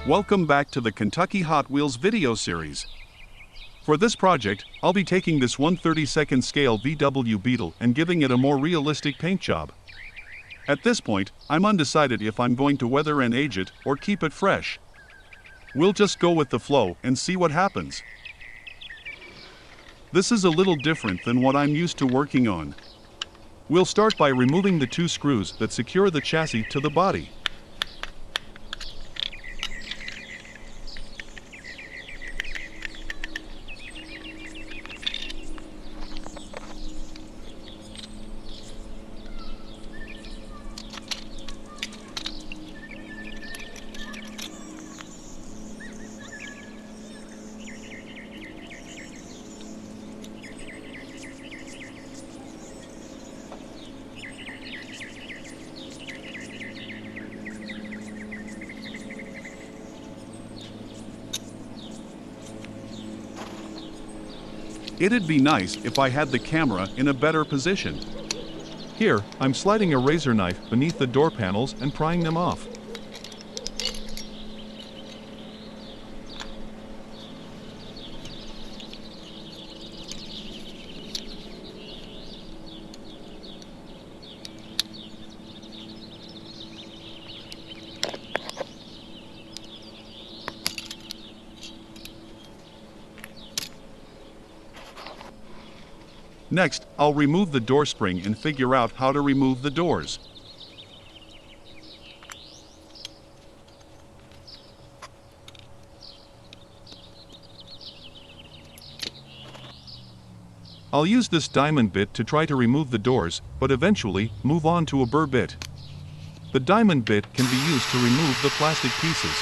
Welcome back to the Kentucky Hot Wheels video series. For this project, I'll be taking this 1/32nd scale VW Beetle and giving it a more realistic paint job. At this point, I'm undecided if I'm going to weather and age it or keep it fresh. We'll just go with the flow and see what happens. This is a little different than what I'm used to working on. We'll start by removing the two screws that secure the chassis to the body. It'd be nice if I had the camera in a better position. Here, I'm sliding a razor knife beneath the door panels and prying them off. Next, I'll remove the door spring and figure out how to remove the doors. I'll use this diamond bit to try to remove the doors, but eventually move on to a burr bit. The diamond bit can be used to remove the plastic pieces.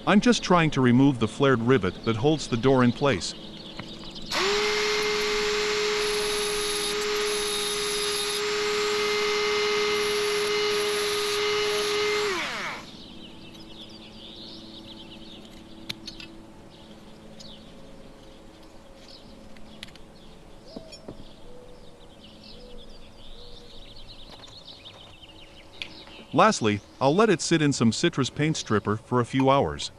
I'm just trying to remove the flared rivet that holds the door in place. Lastly, I'll let it sit in some citrus paint stripper for a few hours.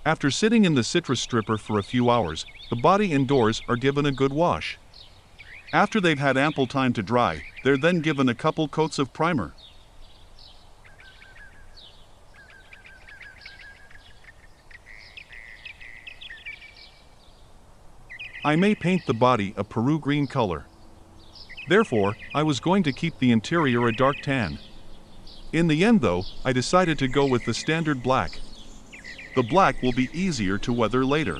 After sitting in the citrus stripper for a few hours, the body and doors are given a good wash. After they've had ample time to dry, they're then given a couple coats of primer. I may paint the body a Peru green color. Therefore, I was going to keep the interior a dark tan. In the end though, I decided to go with the standard black. The black will be easier to weather later.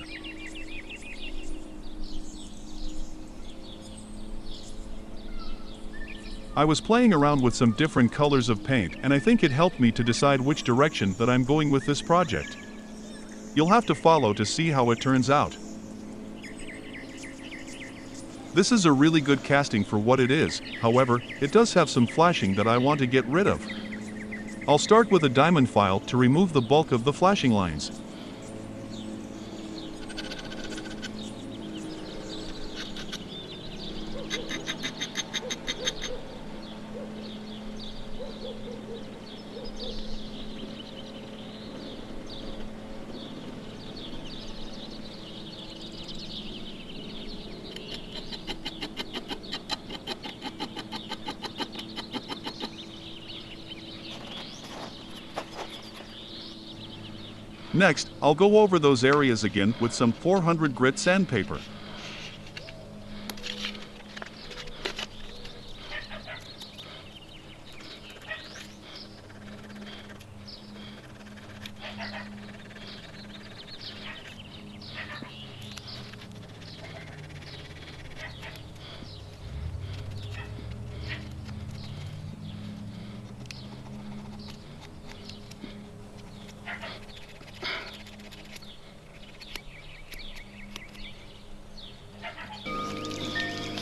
I was playing around with some different colors of paint and I think it helped me to decide which direction that I'm going with this project. You'll have to follow to see how it turns out. This is a really good casting for what it is, however, it does have some flashing that I want to get rid of. I'll start with a diamond file to remove the bulk of the flashing lines. Next, I'll go over those areas again with some 400 grit sandpaper.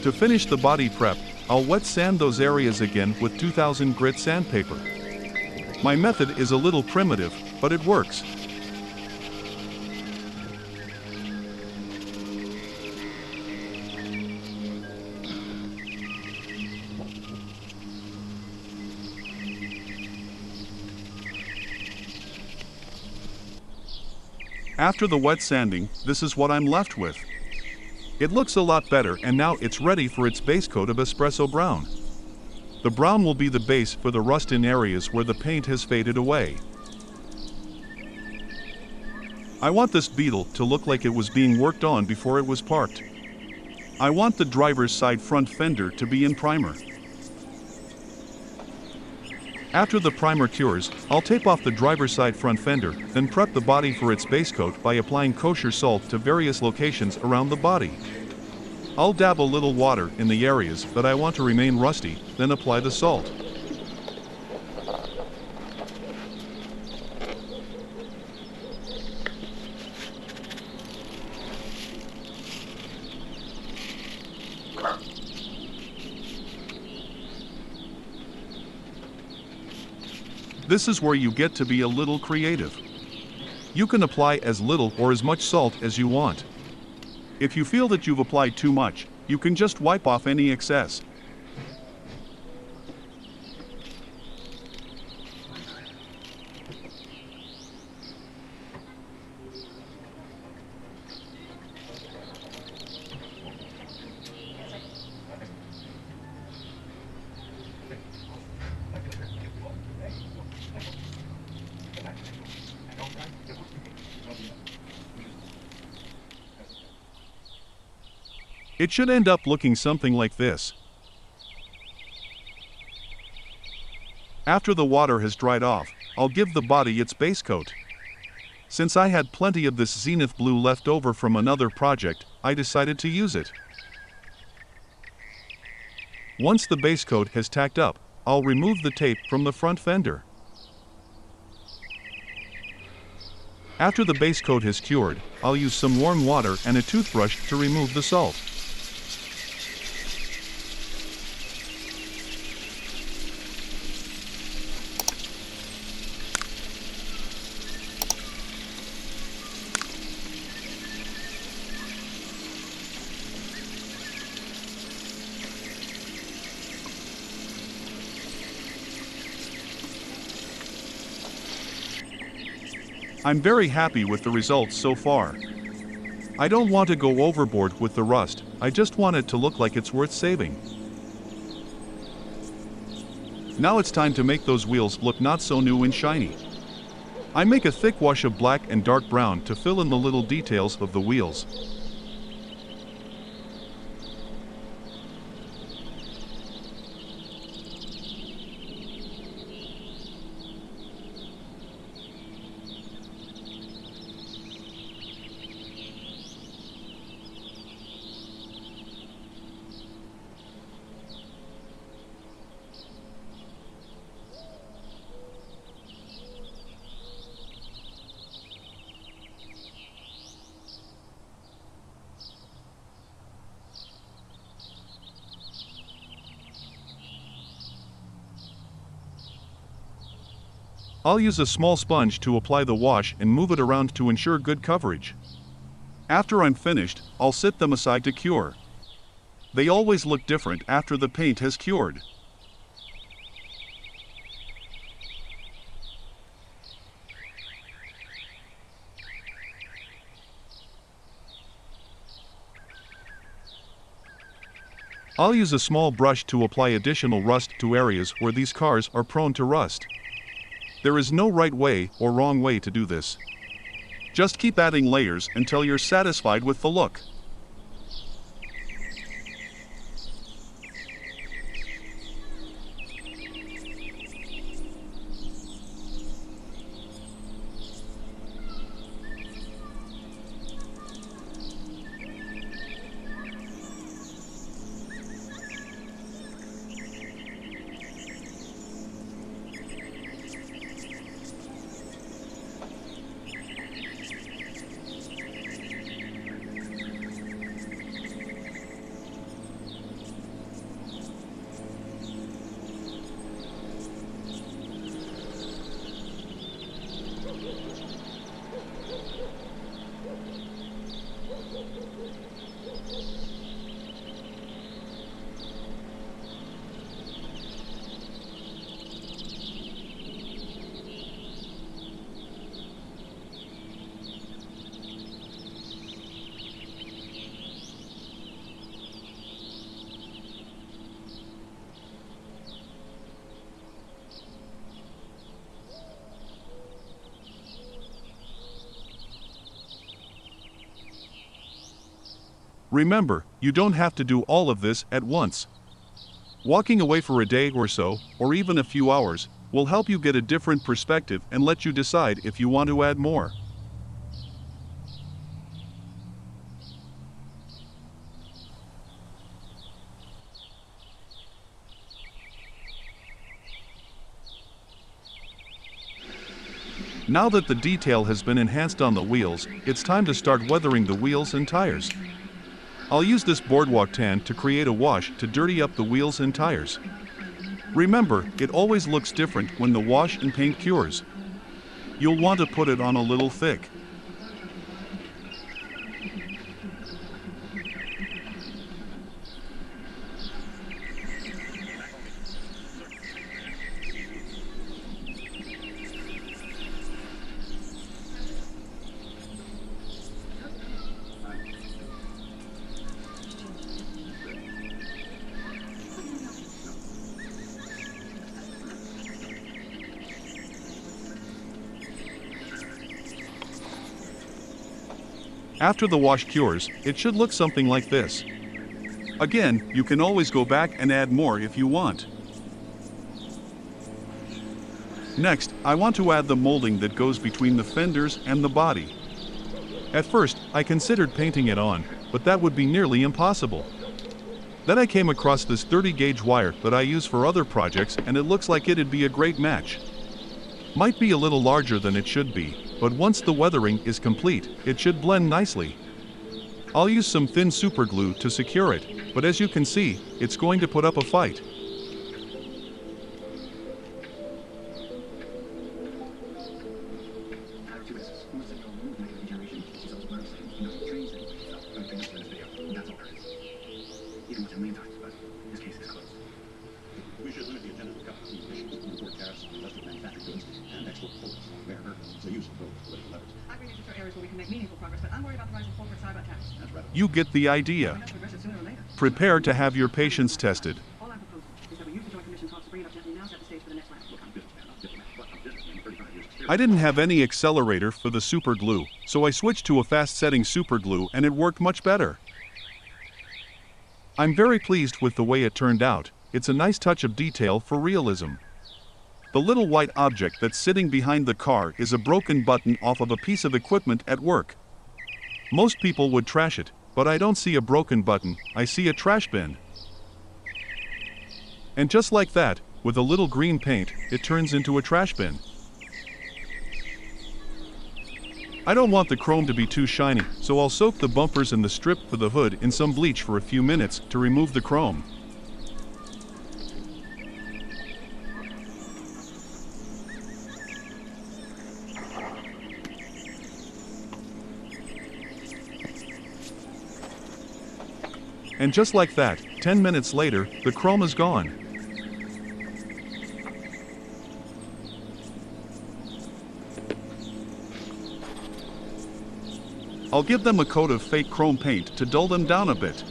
To finish the body prep, I'll wet sand those areas again with 2000 grit sandpaper. My method is a little primitive, but it works. After the wet sanding, this is what I'm left with. It looks a lot better, and now it's ready for its base coat of espresso brown. The brown will be the base for the rust in areas where the paint has faded away. I want this Beetle to look like it was being worked on before it was parked. I want the driver's side front fender to be in primer. After the primer cures, I'll tape off the driver's side front fender, then prep the body for its base coat by applying kosher salt to various locations around the body. I'll dab a little water in the areas that I want to remain rusty, then apply the salt. This is where you get to be a little creative. You can apply as little or as much salt as you want. If you feel that you've applied too much, you can just wipe off any excess. It should end up looking something like this. After the water has dried off, I'll give the body its base coat. Since I had plenty of this zenith blue left over from another project, I decided to use it. Once the base coat has tacked up, I'll remove the tape from the front fender. After the base coat has cured, I'll use some warm water and a toothbrush to remove the salt. I'm very happy with the results so far. I don't want to go overboard with the rust, I just want it to look like it's worth saving. Now it's time to make those wheels look not so new and shiny. I make a thick wash of black and dark brown to fill in the little details of the wheels. I'll use a small sponge to apply the wash and move it around to ensure good coverage. After I'm finished, I'll set them aside to cure. They always look different after the paint has cured. I'll use a small brush to apply additional rust to areas where these cars are prone to rust. There is no right way or wrong way to do this. Just keep adding layers until you're satisfied with the look. Remember, you don't have to do all of this at once. Walking away for a day or so, or even a few hours, will help you get a different perspective and let you decide if you want to add more. Now that the detail has been enhanced on the wheels, it's time to start weathering the wheels and tires. I'll use this boardwalk tan to create a wash to dirty up the wheels and tires. Remember, it always looks different when the wash and paint cures. You'll want to put it on a little thick. After the wash cures, it should look something like this. Again, you can always go back and add more if you want. Next, I want to add the molding that goes between the fenders and the body. At first, I considered painting it on, but that would be nearly impossible. Then I came across this 30-gauge wire that I use for other projects, and it looks like it'd be a great match. Might be a little larger than it should be, but once the weathering is complete, it should blend nicely. I'll use some thin super glue to secure it, but as you can see, it's going to put up a fight. You get the idea. Prepare to have your patience tested. I didn't have any accelerator for the super glue, so I switched to a fast-setting super glue and it worked much better. I'm very pleased with the way it turned out. It's a nice touch of detail for realism. The little white object that's sitting behind the car is a broken button off of a piece of equipment at work. Most people would trash it, but I don't see a broken button, I see a trash bin. And just like that, with a little green paint, it turns into a trash bin. I don't want the chrome to be too shiny, so I'll soak the bumpers and the strip for the hood in some bleach for a few minutes to remove the chrome. And just like that, 10 minutes later, the chrome is gone. I'll give them a coat of fake chrome paint to dull them down a bit.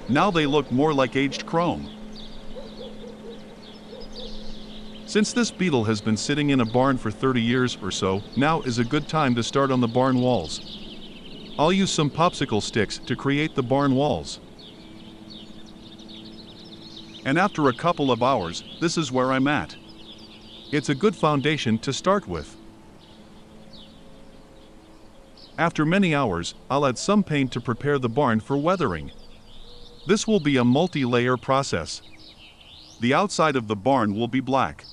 Now they look more like aged chrome. Since this Beetle has been sitting in a barn for 30 years or so, now is a good time to start on the barn walls. I'll use some popsicle sticks to create the barn walls. And after a couple of hours, this is where I'm at. It's a good foundation to start with. After many hours, I'll add some paint to prepare the barn for weathering. This will be a multi-layer process. The outside of the barn will be black.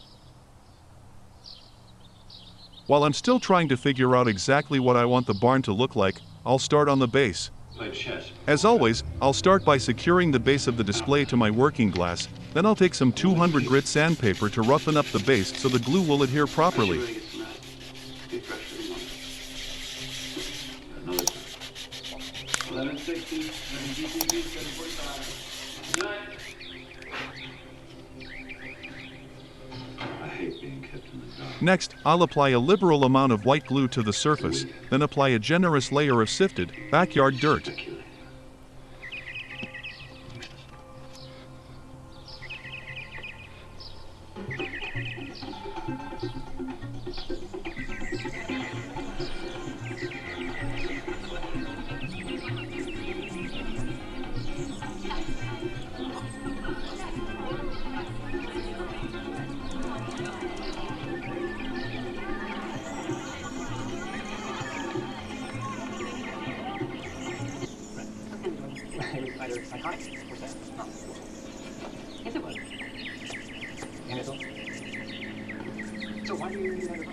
While I'm still trying to figure out exactly what I want the barn to look like, I'll start on the base. As always, I'll start by securing the base of the display to my working glass, then I'll take some 200 grit sandpaper to roughen up the base so the glue will adhere properly. Next, I'll apply a liberal amount of white glue to the surface, then apply a generous layer of sifted backyard dirt. Yes, it was. And it's all. So why do you use that?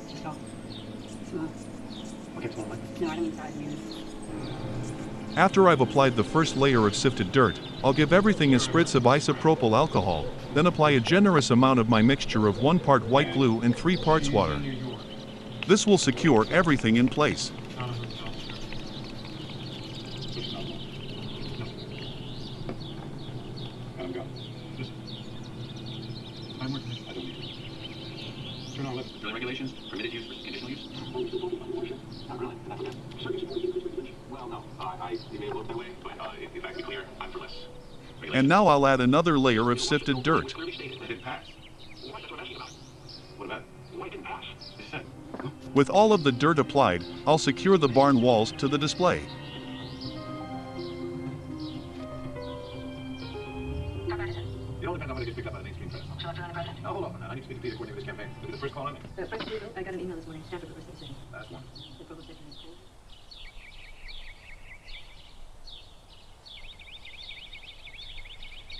Just small. Small. Okay, small one. No, I don't mean size. I mean. After I've applied the first layer of sifted dirt, I'll give everything a spritz of isopropyl alcohol, then apply a generous amount of my mixture of 1 part white glue and 3 parts water. This will secure everything in place. Turn on drilling regulations, permitted use versus conditional use? Not really. That's okay. Well, no. It may look that way, but if I can be clear, I'm for less. And now I'll add another layer of sifted dirt. Clearly stated that it didn't pass. What about what about? Why didn't pass? It said. With all of the dirt applied, I'll secure the barn walls to the display. It all depends on what it gets picked up by the mainstream press. Shall I turn on the president? No, hold on. I need to speak to Peter coordinator this campaign. Look at the first call on me. First, I got an email this morning. Stanford reversed the decision. Last one. The proposed decision is cold.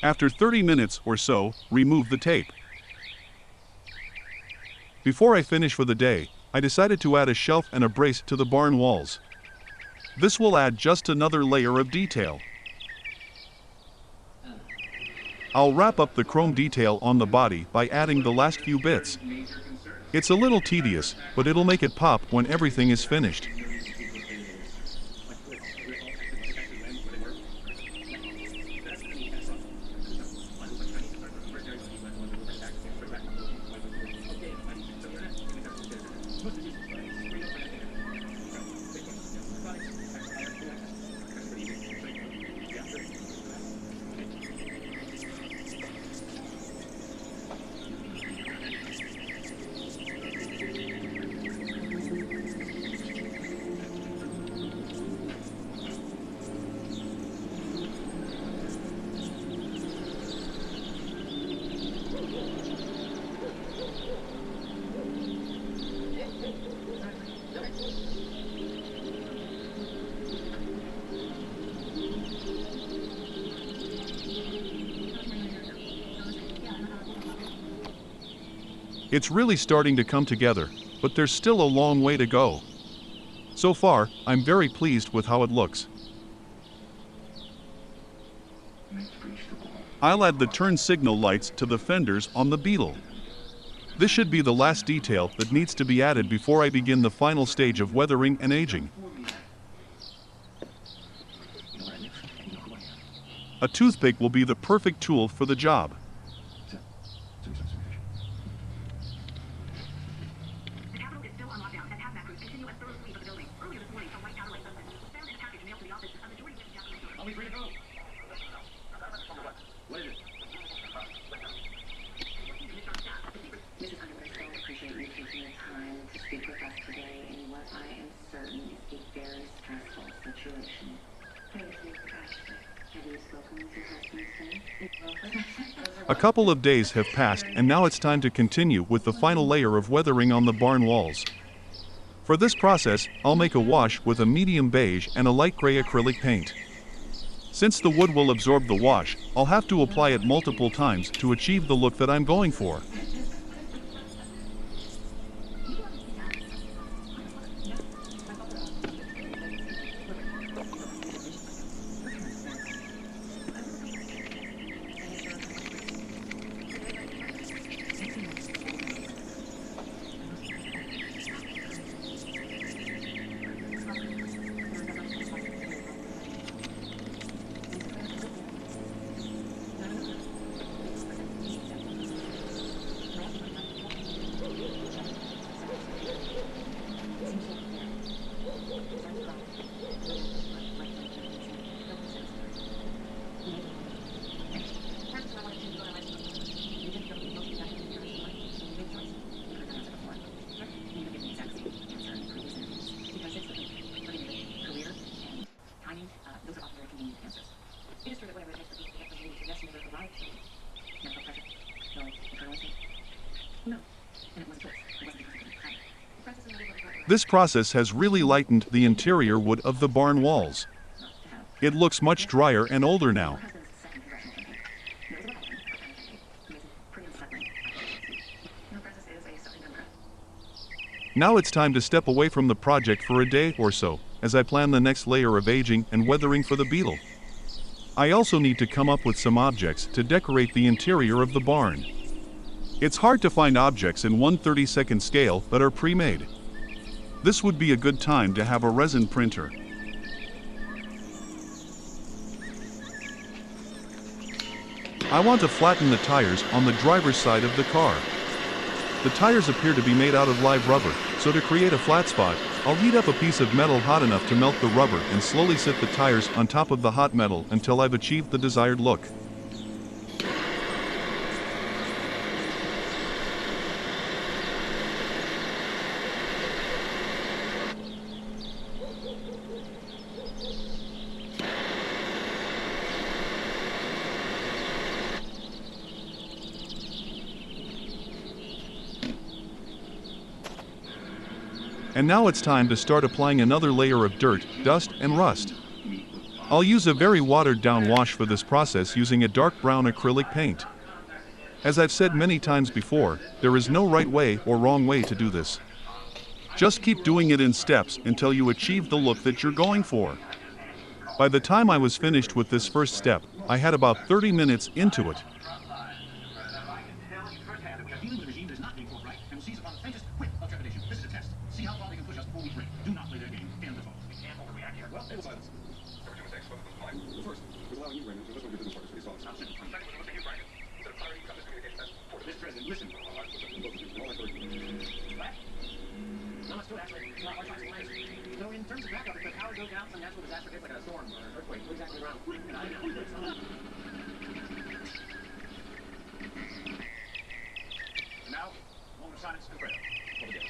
After 30 minutes or so, remove the tape. Before I finish for the day, I decided to add a shelf and a brace to the barn walls. This will add just another layer of detail. I'll wrap up the chrome detail on the body by adding the last few bits. It's a little tedious, but it'll make it pop when everything is finished. It's really starting to come together, but there's still a long way to go. So far, I'm very pleased with how it looks. I'll add the turn signal lights to the fenders on the Beetle. This should be the last detail that needs to be added before I begin the final stage of weathering and aging. a toothpick will be the perfect tool for the job. The Capitol is still on lockdown as hazmat crews continue a thorough sweep of the building. Earlier this morning, some white powder-like substance was found in a package mailed to the office of majority whip Japanese stores. Are we free to go? What is it? Mrs. Underwood, I so appreciate you taking the time to speak with us today in what I am certain is a very stressful situation. Thank you, Ashley. Have you spoken with your husband since? A couple of days have passed and now it's time to continue with the final layer of weathering on the barn walls. For this process, I'll make a wash with a medium beige and a light gray acrylic paint. Since the wood will absorb the wash, I'll have to apply it multiple times to achieve the look that I'm going for. This process has really lightened the interior wood of the barn walls. It looks much drier and older now. Now it's time to step away from the project for a day or so, as I plan the next layer of aging and weathering for the Beetle. I also need to come up with some objects to decorate the interior of the barn. It's hard to find objects in 1/32 scale that are pre-made. This would be a good time to have a resin printer. I want to flatten the tires on the driver's side of the car. The tires appear to be made out of live rubber, so to create a flat spot, I'll heat up a piece of metal hot enough to melt the rubber and slowly sit the tires on top of the hot metal until I've achieved the desired look. And now it's time to start applying another layer of dirt, dust, and rust. I'll use a very watered down wash for this process using a dark brown acrylic paint. As I've said many times before, there is no right way or wrong way to do this. Just keep doing it in steps until you achieve the look that you're going for. By the time I was finished with this first step, I had about 30 minutes into it. Listen. No, let's do it actually. It's not our choice. So in terms of backup, if the power goes down, some natural disaster hits like a storm or an earthquake, we're exactly around. And I know it's not. Now, moment of silence and prayer for the day.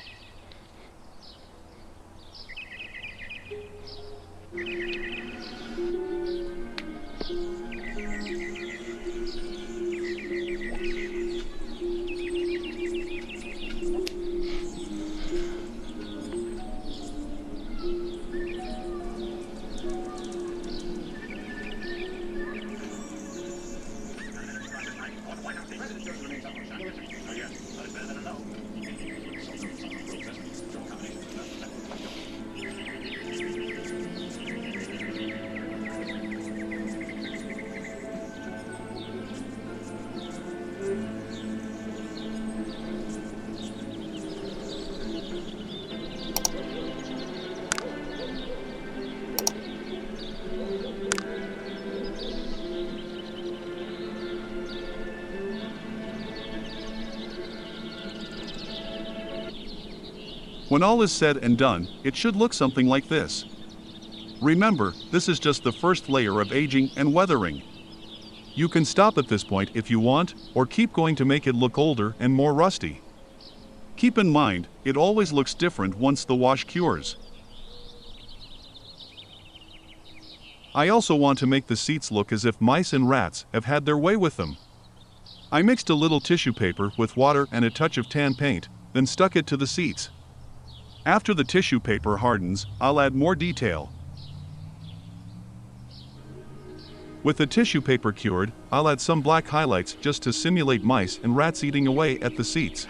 When all is said and done, it should look something like this. Remember, this is just the first layer of aging and weathering. You can stop at this point if you want, or keep going to make it look older and more rusty. Keep in mind, it always looks different once the wash cures. I also want to make the seats look as if mice and rats have had their way with them. I mixed a little tissue paper with water and a touch of tan paint, then stuck it to the seats. After the tissue paper hardens, I'll add more detail. With the tissue paper cured, I'll add some black highlights just to simulate mice and rats eating away at the seats.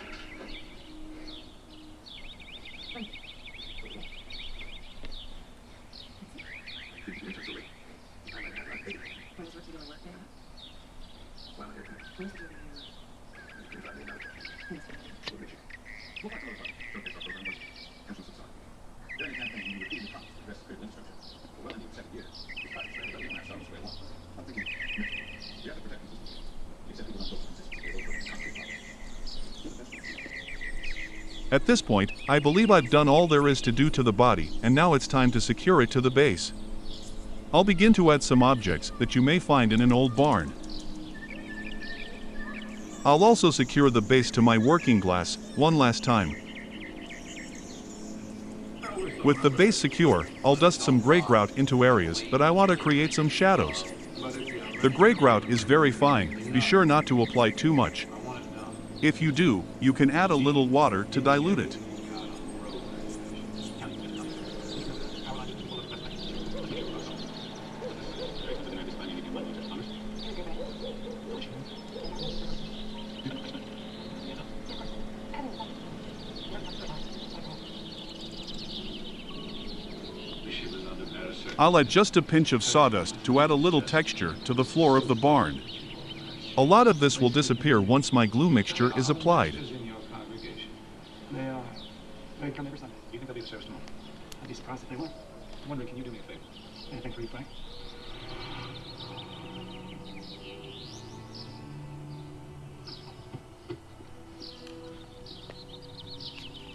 At this point, I believe I've done all there is to do to the body, and now it's time to secure it to the base. I'll begin to add some objects that you may find in an old barn. I'll also secure the base to my working glass one last time. With the base secure, I'll dust some gray grout into areas that I want to create some shadows. The gray grout is very fine, be sure not to apply too much. If you do, you can add a little water to dilute it. I'll add just a pinch of sawdust to add a little texture to the floor of the barn. A lot of this will disappear once my glue mixture is applied. They come every Sunday. Do you think they'll be of service tomorrow? I'd be surprised if they weren't. I'm wondering, can you do me a favor? Anything for you, Frank?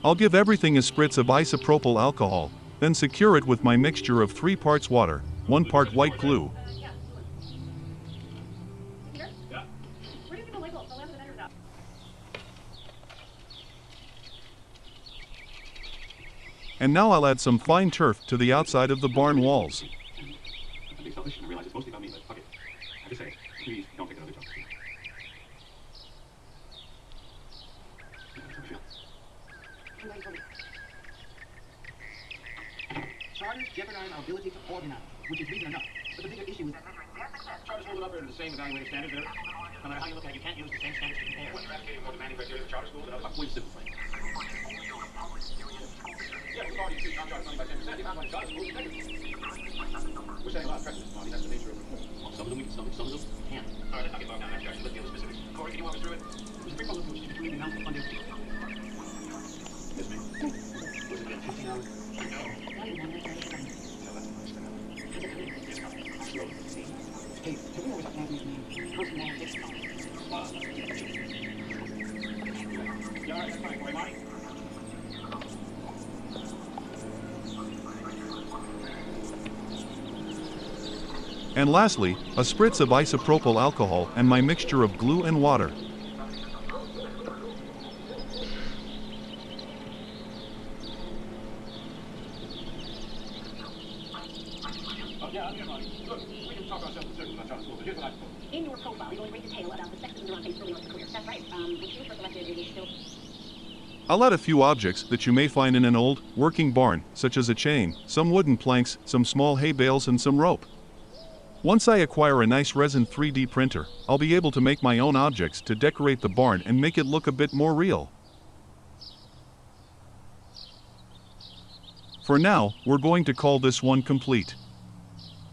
I'll give everything a spritz of isopropyl alcohol, then secure it with my mixture of 3 parts water, 1 part white glue. And now I'll add some fine turf to the outside of the barn walls. I'm being selfish, and I realize it's mostly about me, but fuck it. I just say, please don't take another job. Charters jeopardize our ability to organize, which is reason enough. But the bigger issue is that charters hold up under the same evaluated standards. No matter how you look at it, you can't use the same standards to compare. When you're advocating more demanding criteria for charter schools and other point simple things. Yeah, we've already increased non-charter funding by 10%. The amount of charter schools is negative. We're setting a lot of precedents, Marty. That's the nature of reform. Some of them we can, some of them we can't. All right, let's not get bogged down in abstraction. Let's deal with specifics. Corey, can you walk us through it? There's a three-fold approach to determining the amount of funding. Yes, ma'am. Was it been 15 hours? No. Hey, have you always had to make personal discount? Yeah, all right, that's fine. Corey, Marty? And lastly, a spritz of isopropyl alcohol and my mixture of glue and water. In your profile, you go into great detail about the sections around things building up the career. That's right. When she was first elected, it was still... I'll add a few objects that you may find in an old, working barn, such as a chain, some wooden planks, some small hay bales and some rope. Once I acquire a nice resin 3D printer, I'll be able to make my own objects to decorate the barn and make it look a bit more real. For now, we're going to call this one complete.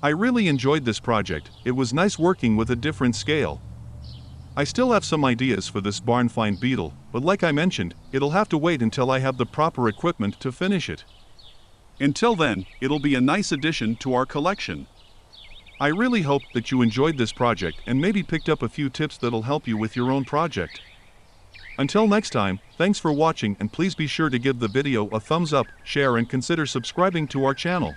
I really enjoyed this project. It was nice working with a different scale. I still have some ideas for this barn find Beetle, but like I mentioned, it'll have to wait until I have the proper equipment to finish it. Until then, it'll be a nice addition to our collection. I really hope that you enjoyed this project and maybe picked up a few tips that'll help you with your own project. Until next time, thanks for watching and please be sure to give the video a thumbs up, share and consider subscribing to our channel.